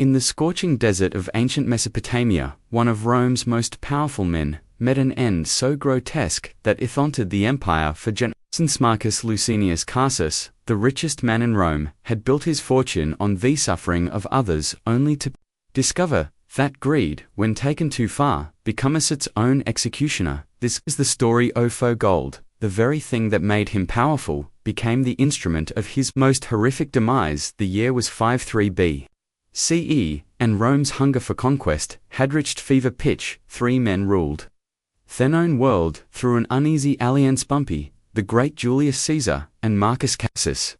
In the scorching desert of ancient Mesopotamia, one of Rome's most powerful men met an end so grotesque that it haunted the empire for generations. Marcus Licinius Crassus, the richest man in Rome, had built his fortune on the suffering of others, only to discover that greed, when taken too far, becomes its own executioner. This is the story of gold. The very thing that made him powerful became the instrument of his most horrific demise. The year was 53 BCE, and Rome's hunger for conquest had reached fever pitch. 3 men ruled the known world through an uneasy alliance: Pompey, the great Julius Caesar, and Marcus Crassus.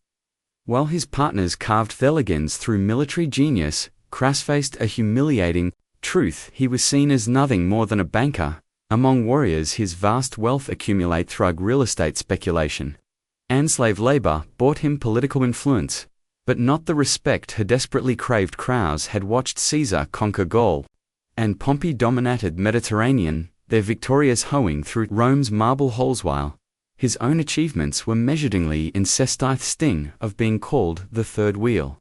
While his partners carved their legends through military genius, Crassus faced a humiliating truth: he was seen as nothing more than a banker. Among warriors, his vast wealth accumulated through real estate speculation and slave labor bought him political influence, but not the respect he desperately craved. Crassus had watched Caesar conquer Gaul, and Pompey dominated Mediterranean, their victorious hoeing through Rome's marble halls, while his own achievements were measuredly incensed. Sting of being called the third wheel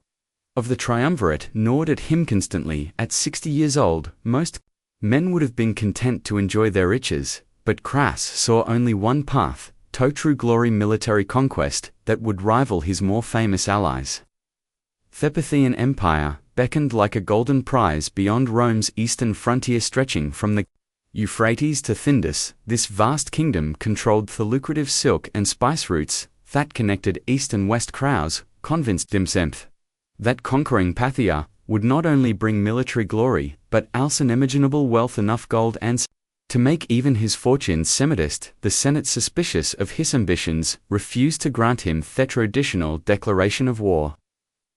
of the triumvirate gnawed at him constantly. At 60 years old, most men would have been content to enjoy their riches, but Crassus saw only one path: true glory, military conquest that would rival his more famous allies. The Parthian Empire beckoned like a golden prize beyond Rome's eastern frontier, stretching from the Euphrates to Indus. This vast kingdom controlled the lucrative silk and spice routes that connected east and west. Crassus convinced himself that conquering Parthia would not only bring military glory, but also unimaginable wealth, enough gold and to make even his fortune Semitist. The Senate, suspicious of his ambitions, refused to grant him the traditional declaration of war.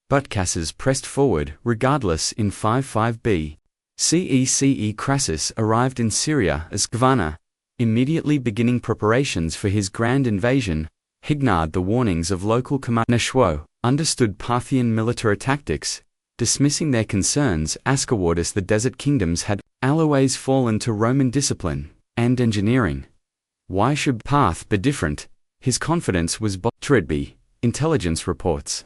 But Crassus pressed forward regardless. In 55 BCE, Crassus arrived in Syria as governor, immediately beginning preparations for his grand invasion. He ignored the warnings of local commander Nashua, understood Parthian military tactics, dismissing their concerns. Ascawardus, the desert kingdoms had always fallen to Roman discipline and engineering. Why should Parth be different? His confidence was bolstered. Intelligence reports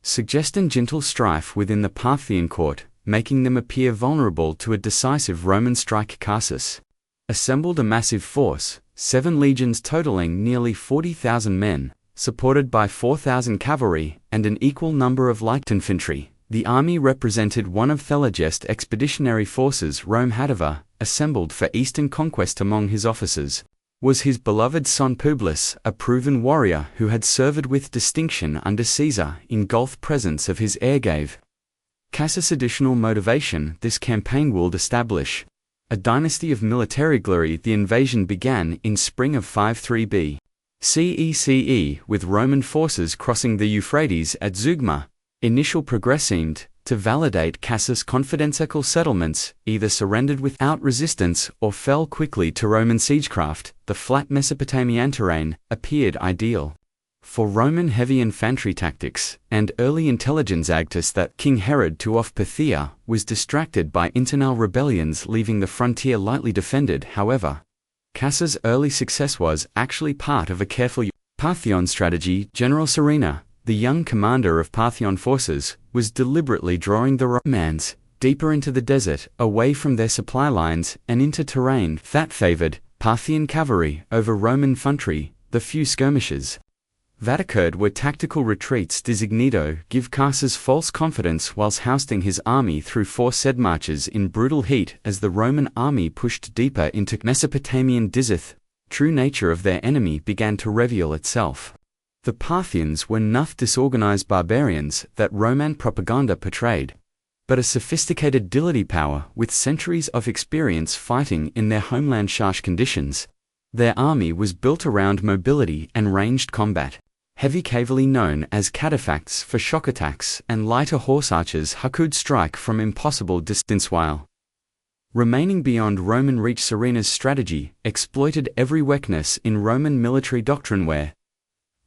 suggesting gentle strife within the Parthian court, making them appear vulnerable to a decisive Roman strike. Crassus assembled a massive force, 7 legions totaling nearly 40,000 men, supported by 4,000 cavalry and an equal number of light infantry. The army represented one of the largest expeditionary forces Rome had ever assembled for eastern conquest. Among his officers was his beloved son Publius, a proven warrior who had served with distinction under Caesar. In Gulf presence of his heir gave Crassus additional motivation. This campaign would establish a dynasty of military glory. The invasion began in spring of 53 BCE, with Roman forces crossing the Euphrates at Zeugma. Initial progress seemed to validate Crassus' confidential settlements, either surrendered without resistance or fell quickly to Roman siegecraft. The flat Mesopotamian terrain appeared ideal for Roman heavy infantry tactics, and early intelligence suggests that King Herod II of Parthia was distracted by internal rebellions, leaving the frontier lightly defended. However, Crassus' early success was actually part of a careful Parthian strategy. General Serena, the young commander of Parthian forces, was deliberately drawing the Romans deeper into the desert, away from their supply lines and into terrain that favored Parthian cavalry over Roman infantry. The few skirmishes that occurred were tactical retreats designed give Crassus false confidence whilst housing his army through 4 said marches in brutal heat. As the Roman army pushed deeper into Mesopotamian desert, true nature of their enemy began to reveal itself. The Parthians were not disorganized barbarians that Roman propaganda portrayed, but a sophisticated military power with centuries of experience fighting in their homeland harsh conditions. Their army was built around mobility and ranged combat. Heavy cavalry known as cataphracts for shock attacks and lighter horse archers who could strike from impossible distance while remaining beyond Roman reach. Serena's strategy exploited every weakness in Roman military doctrine where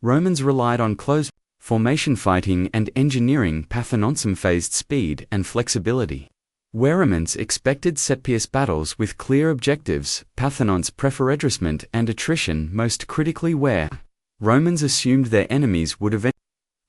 Romans relied on close formation fighting and engineering. Parthians phased speed and flexibility, where Romans expected set-piece battles with clear objectives. Parthians preferred harassment and attrition, most critically where Romans assumed their enemies would eventually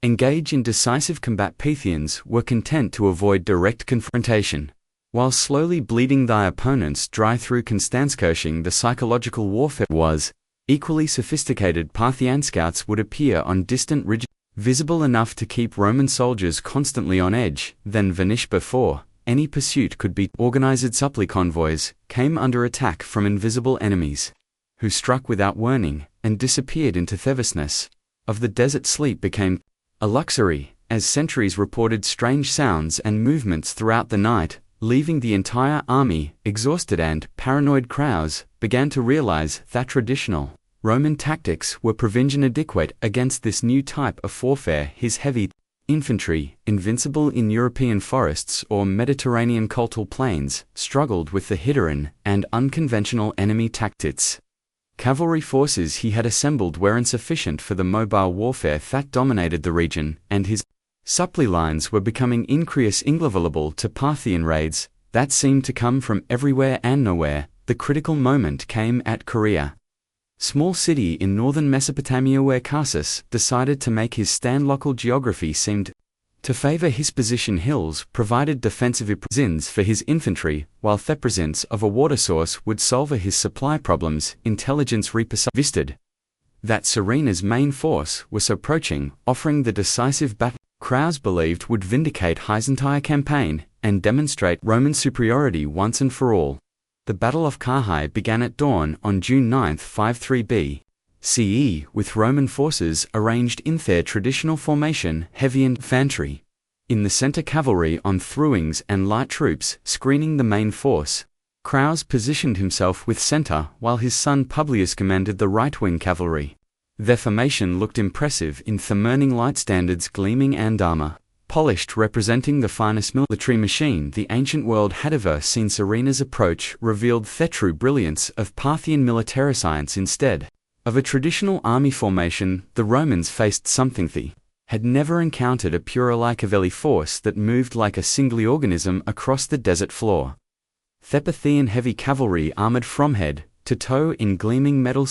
engage in decisive combat. Parthians were content to avoid direct confrontation. While slowly bleeding thy opponents dry through Constantiusing, the psychological warfare was equally sophisticated. Parthian scouts would appear on distant ridges, visible enough to keep Roman soldiers constantly on edge. Then vanish before any pursuit could be. Organized supply convoys came under attack from invisible enemies, who struck without warning and disappeared into the vastness of the desert. Sleep became a luxury, as sentries reported strange sounds and movements throughout the night, leaving the entire army exhausted, and paranoid crowds began to realize that traditional Roman tactics were provision adequate against this new type of warfare. His heavy infantry, invincible in European forests or Mediterranean coastal plains, struggled with the hidden and unconventional enemy tactics. Cavalry forces he had assembled were insufficient for the mobile warfare that dominated the region, and his supply lines were becoming increasingly vulnerable to Parthian raids that seemed to come from everywhere and nowhere. The critical moment came at Caria, small city in northern Mesopotamia, where Crassus decided to make his stand. Local geography seemed to favor his position. Hills provided defensive presence for his infantry, while the presence of a water source would solve his supply problems. Intelligence reperceived that Serena's main force was approaching, offering the decisive battle Crassus believed would vindicate his entire campaign and demonstrate Roman superiority once and for all. The Battle of Carrhae began at dawn on June 9, 53 BCE, with Roman forces arranged in their traditional formation, heavy infantry in the center, cavalry on thruwings, and light troops screening the main force. Crassus positioned himself with center, while his son Publius commanded the right-wing cavalry. Their formation looked impressive in Thermerning light standards gleaming and armor polished, representing the finest military machine the ancient world had ever seen. Serena's approach revealed the true brilliance of Parthian military science. Instead of a traditional army formation, the Romans faced something they had never encountered: a pure Lycavelli force that moved like a single organism across the desert floor. Thepathean heavy cavalry armored from head to toe in gleaming metal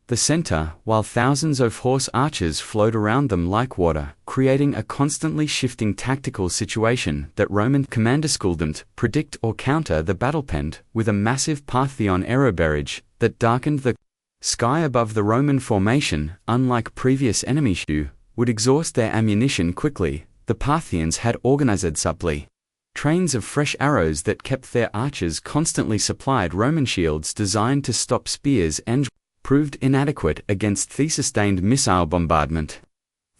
the center, while thousands of horse archers flowed around them like water, creating a constantly shifting tactical situation that Roman commanders couldn't predict or counter. The battle penned with a massive Parthian arrow barrage that darkened the sky above. The Roman formation, unlike previous enemies who would exhaust their ammunition quickly, the Parthians had organized supply trains of fresh arrows that kept their archers constantly supplied. Roman shields designed to stop spears and proved inadequate against the sustained missile bombardment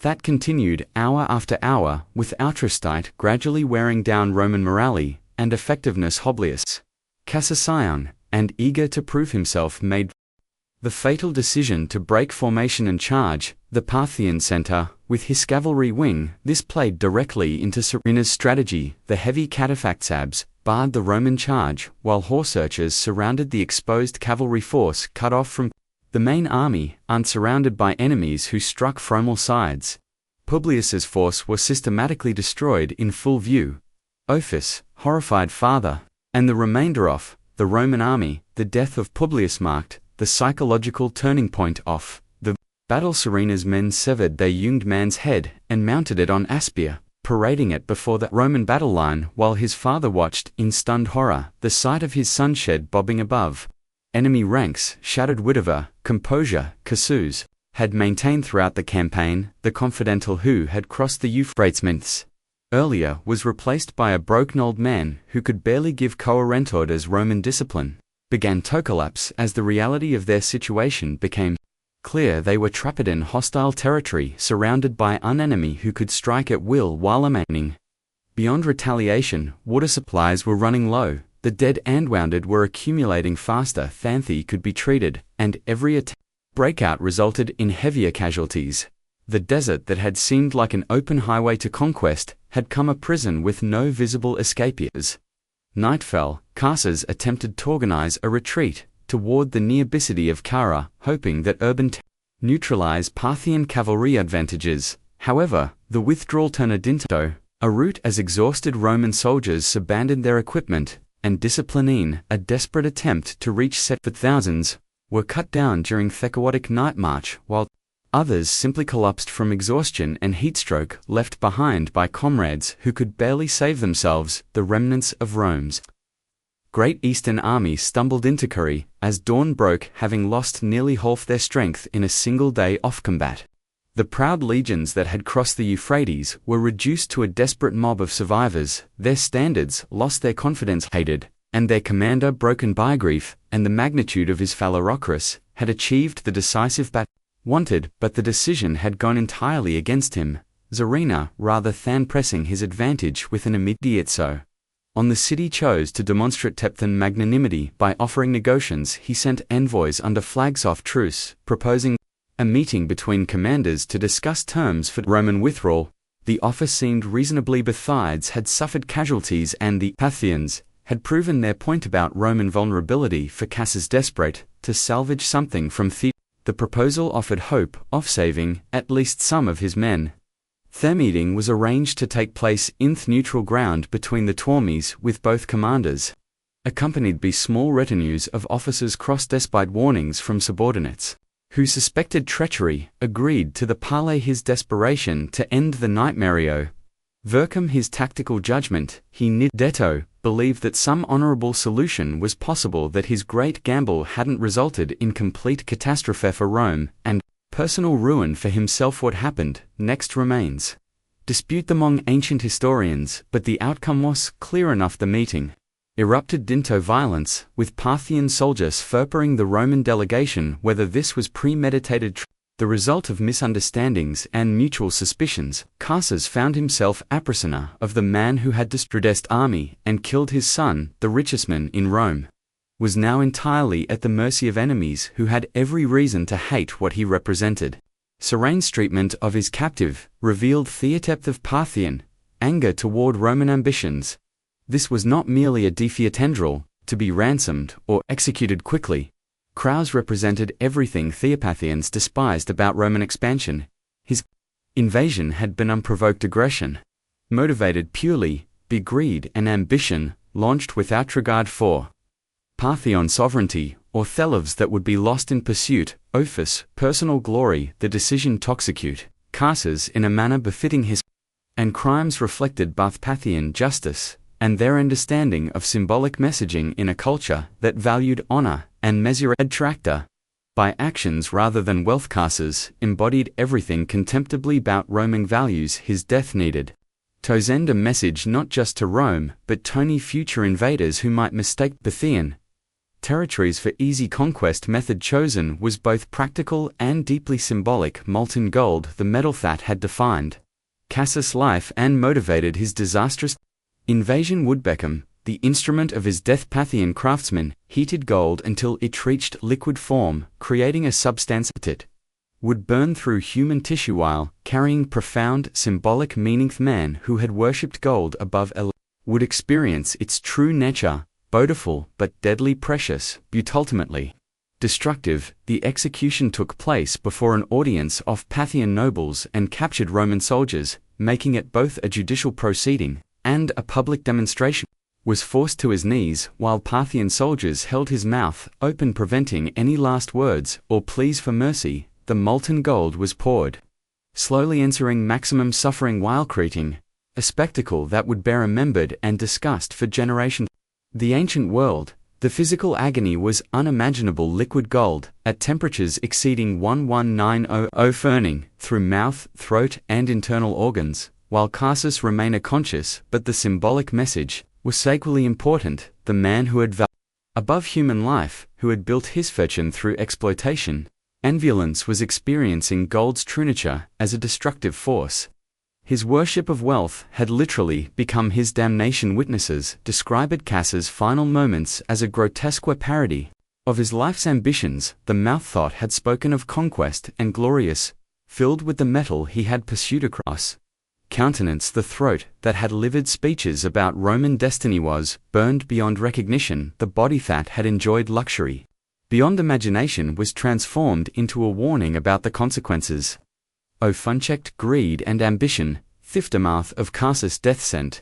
that continued hour after hour, with Outrostite gradually wearing down Roman morale and effectiveness. Publius Cassius, and eager to prove himself, made the fatal decision to break formation and charge the Parthian center with his cavalry wing. This played directly into Serena's strategy. The heavy cataphaxabs barred the Roman charge, while horse archers surrounded the exposed cavalry force, cut off from the main army, unsurrounded by enemies who struck from all sides. Publius's force was systematically destroyed in full view. Ophis, horrified father, and the remainder of the Roman army. The death of Publius marked the psychological turning point of the battle. Serena's men severed their young man's head and mounted it on a spear, parading it before the Roman battle line, while his father watched in stunned horror, the sight of his son's shed bobbing above enemy ranks. Shattered whatever composure Crassus had maintained throughout the campaign, the confidential who had crossed the Euphrates months earlier was replaced by a broken old man who could barely give coherent orders. Roman discipline began to collapse as the reality of their situation became clear. They were trapped in hostile territory, surrounded by an enemy who could strike at will while remaining beyond retaliation. Water supplies were running low. The dead and wounded were accumulating faster than they could be treated, and every breakout resulted in heavier casualties. The desert that had seemed like an open highway to conquest had come a prison with no visible escapees. Night fell. Crassus attempted to organize a retreat toward the near vicinity of Cara, hoping that urban neutralize Parthian cavalry advantages. However, the withdrawal turned into a route as exhausted Roman soldiers abandoned their equipment and discipline. A desperate attempt to reach set, but thousands were cut down during the chaotic night march, while Others simply collapsed from exhaustion and heatstroke, left behind by comrades who could barely save themselves, the remnants of Rome's great Eastern army stumbled into Curry as dawn broke, having lost nearly half their strength in a single day of combat. The proud legions that had crossed the Euphrates were reduced to a desperate mob of survivors, their standards lost their confidence, hated, and their commander broken by grief and the magnitude of his Phalerocracy, had achieved the decisive battle wanted, but the decision had gone entirely against him, Zarina, rather than pressing his advantage with an immediate so. On the city chose to demonstrate Tepthan magnanimity by offering negotiations. He sent envoys under flags of truce, proposing a meeting between commanders to discuss terms for Roman withdrawal. The offer seemed reasonably. Besides had suffered casualties and the Parthians had proven their point about Roman vulnerability. For Crassus, desperate to salvage something from the proposal offered hope of saving at least some of his men. The meeting was arranged to take place in neutral ground between the Tormes, with both commanders accompanied by small retinues of officers. Cross, despite warnings from subordinates who suspected treachery, agreed to the parley. His desperation to end the nightmare overcome his tactical judgment. He detto believed that some honorable solution was possible, that his great gamble hadn't resulted in complete catastrophe for Rome and personal ruin for himself. What happened next remains dispute among ancient historians, but the outcome was clear enough. The meeting erupted into violence, with Parthian soldiers furthering the Roman delegation. Whether this was premeditated, the result of misunderstandings and mutual suspicions, Crassus found himself a prisoner of the man who had destroyed his army and killed his son. The richest man in Rome was now entirely at the mercy of enemies who had every reason to hate what he represented. Serene's treatment of his captive revealed the depth of Parthian anger toward Roman ambitions. This was not merely a defia tendril, to be ransomed or executed quickly. Crassus represented everything the Parthians despised about Roman expansion. His invasion had been unprovoked aggression, motivated purely by greed and ambition, launched without regard for Parthian sovereignty or thelivs that would be lost in pursuit, office, personal glory. The decision to execute Crassus in a manner befitting his and crimes reflected both Parthian justice and their understanding of symbolic messaging in a culture that valued honor and measure attractor by actions rather than wealth. Crassus embodied everything contemptibly about Roman values. His death needed to send a message not just to Rome, but to any future invaders who might mistake Parthian territories for easy conquest. Method chosen was both practical and deeply symbolic. Molten gold, the metal that had defined Crassus' life and motivated his disastrous invasion, would become the instrument of his death. Parthian craftsmen heated gold until it reached liquid form, creating a substance that would burn through human tissue while carrying profound symbolic meaning. The man who had worshipped gold above would experience its true nature, beautiful but deadly precious, but ultimately destructive. The execution took place before an audience of Parthian nobles and captured Roman soldiers, making it both a judicial proceeding and a public demonstration. Was forced to his knees while Parthian soldiers held his mouth open, preventing any last words or pleas for mercy. The molten gold was poured, slowly entering maximum suffering while creating a spectacle that would be remembered and discussed for generations. The ancient world, the physical agony was unimaginable. Liquid gold, at temperatures exceeding 11900, burning through mouth, throat, and internal organs, while Crassus remained conscious, but the symbolic message was equally important. The man who had valued above human life, who had built his fortune through exploitation and violence, was experiencing gold's true nature as a destructive force. His worship of wealth had literally become his damnation. Witnesses described Crassus' final moments as a grotesque parody of his life's ambitions. The mouth thought had spoken of conquest and glorious, filled with the metal he had pursued across countenance. The throat that had livid speeches about Roman destiny was burned beyond recognition. The body that had enjoyed luxury beyond imagination was transformed into a warning about the consequences of unchecked greed and ambition. Aftermath of Crassus' death sent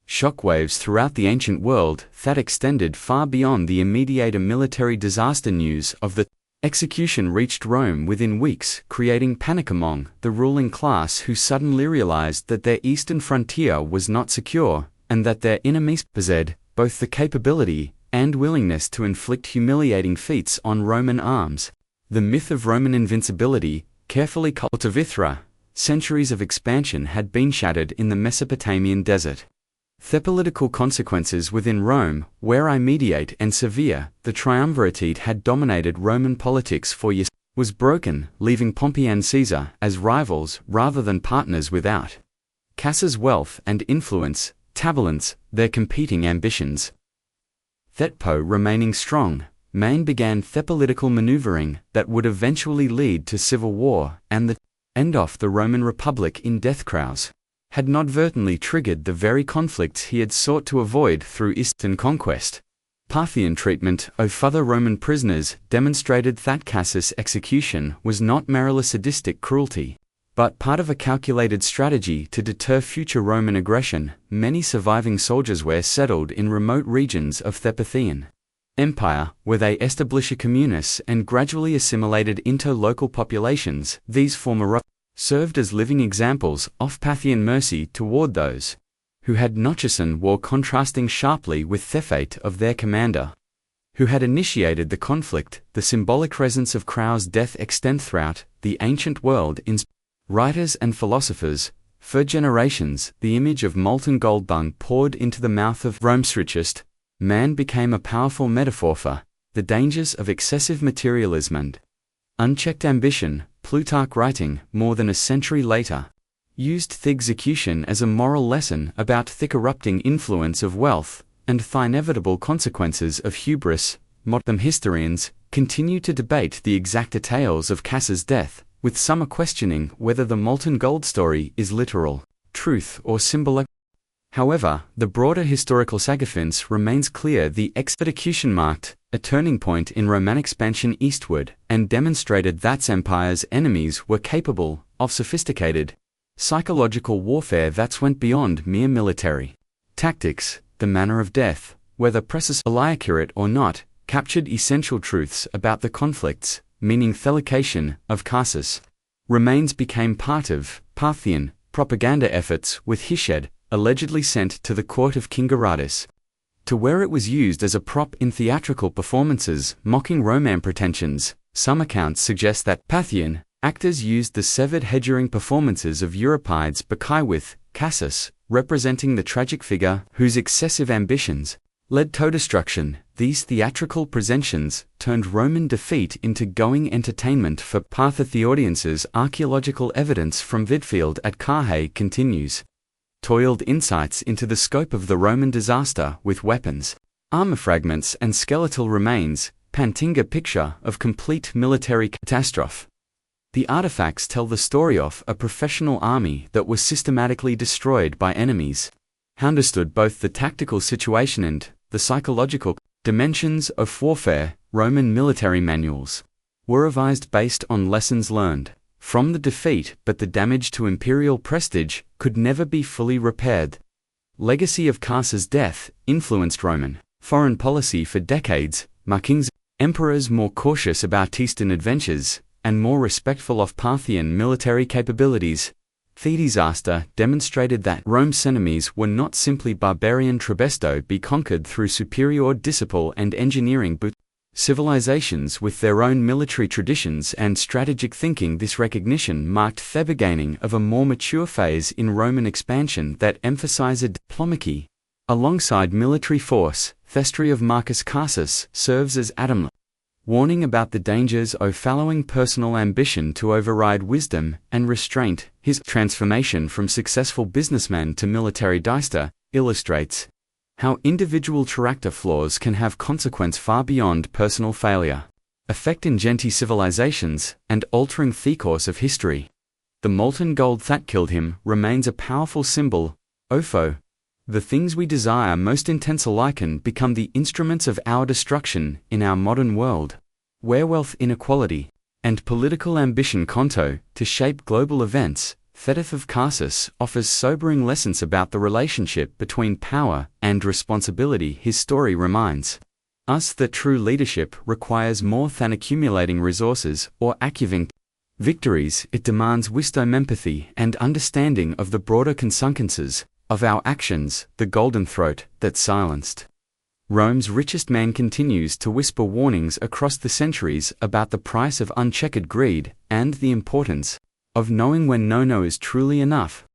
shockwaves throughout the ancient world that extended far beyond the immediate military disaster. News of the Execution reached Rome within weeks, creating panic among the ruling class, who suddenly realized that their eastern frontier was not secure, and that their enemies possessed both the capability and willingness to inflict humiliating feats on Roman arms. The myth of Roman invincibility, carefully cultivated, centuries of expansion had been shattered in the Mesopotamian desert. The political consequences within Rome were immediate and severe. The triumvirate had dominated Roman politics for years, was broken, leaving Pompey and Caesar as rivals rather than partners without. Crassus' wealth and influence tabalanced their competing ambitions. Thepo remaining strong, Maine began the political maneuvering that would eventually lead to civil war and the end of the Roman Republic in death. Crassus had inadvertently triggered the very conflicts he had sought to avoid through Eastern conquest. Parthian treatment of other Roman prisoners demonstrated that Crassus' execution was not merely sadistic cruelty, but part of a calculated strategy to deter future Roman aggression. Many surviving soldiers were settled in remote regions of the Parthian Empire, where they established a communis and gradually assimilated into local populations. These former served as living examples of Parthian mercy toward those who had not chosen war, contrasting sharply with the fate of their commander, who had initiated the conflict. The symbolic presence of Crassus' death extends throughout the ancient world in writers and philosophers. For generations, the image of molten gold being poured into the mouth of Rome's richest man became a powerful metaphor for the dangers of excessive materialism and unchecked ambition. Plutarch, writing more than a century later, used the execution as a moral lesson about the corrupting influence of wealth and the inevitable consequences of hubris. Modern historians continue to debate the exact details of Crassus' death, with some questioning whether the molten gold story is literal truth or symbolic. However, the broader historical significance remains clear. The execution marked a turning point in Roman expansion eastward and demonstrated that empire's enemies were capable of sophisticated psychological warfare that went beyond mere military tactics. The manner of death, whether precisely accurate or not, captured essential truths about the conflicts, meaning the location of Crassus' remains became part of Parthian propaganda efforts, with his head allegedly sent to the court of King Aratus, to where it was used as a prop in theatrical performances mocking Roman pretensions. Some accounts suggest that Parthian actors used the severed head during performances of Euripides' Bacchae, with Crassus representing the tragic figure whose excessive ambitions led to destruction. These theatrical presentations turned Roman defeat into going entertainment for the audiences. Archaeological evidence from Vidfield at Carhae continues toiled insights into the scope of the Roman disaster, with weapons, armor fragments and skeletal remains, painting a picture of complete military catastrophe. The artifacts tell the story of a professional army that was systematically destroyed by enemies. Understood both the tactical situation and the psychological dimensions of warfare. Roman military manuals were revised based on lessons learned from the defeat, but the damage to imperial prestige could never be fully repaired. Legacy of Crassus' death influenced Roman foreign policy for decades, making emperors more cautious about Eastern adventures and more respectful of Parthian military capabilities. The disaster demonstrated that Rome's enemies were not simply barbarian tribes to be conquered through superior discipline and engineering, but civilizations with their own military traditions and strategic thinking. This recognition marked the beginning of a more mature phase in Roman expansion that emphasized diplomacy alongside military force. The history of Marcus Crassus serves as adamant warning about the dangers of following personal ambition to override wisdom and restraint. His transformation from successful businessman to military dictator illustrates how individual character flaws can have consequence far beyond personal failure, affecting gentile civilizations and altering the course of history. The molten gold that killed him remains a powerful symbol. Opho, the things we desire most intense can become the instruments of our destruction in our modern world, where wealth inequality and political ambition conto to shape global events. The death of Crassus offers sobering lessons about the relationship between power and responsibility. His story reminds us that true leadership requires more than accumulating resources or achieving victories. It demands wisdom, empathy, and understanding of the broader consequences of our actions. The golden throat that silenced Rome's richest man continues to whisper warnings across the centuries about the price of unchecked greed and the importance of knowing when no is truly enough.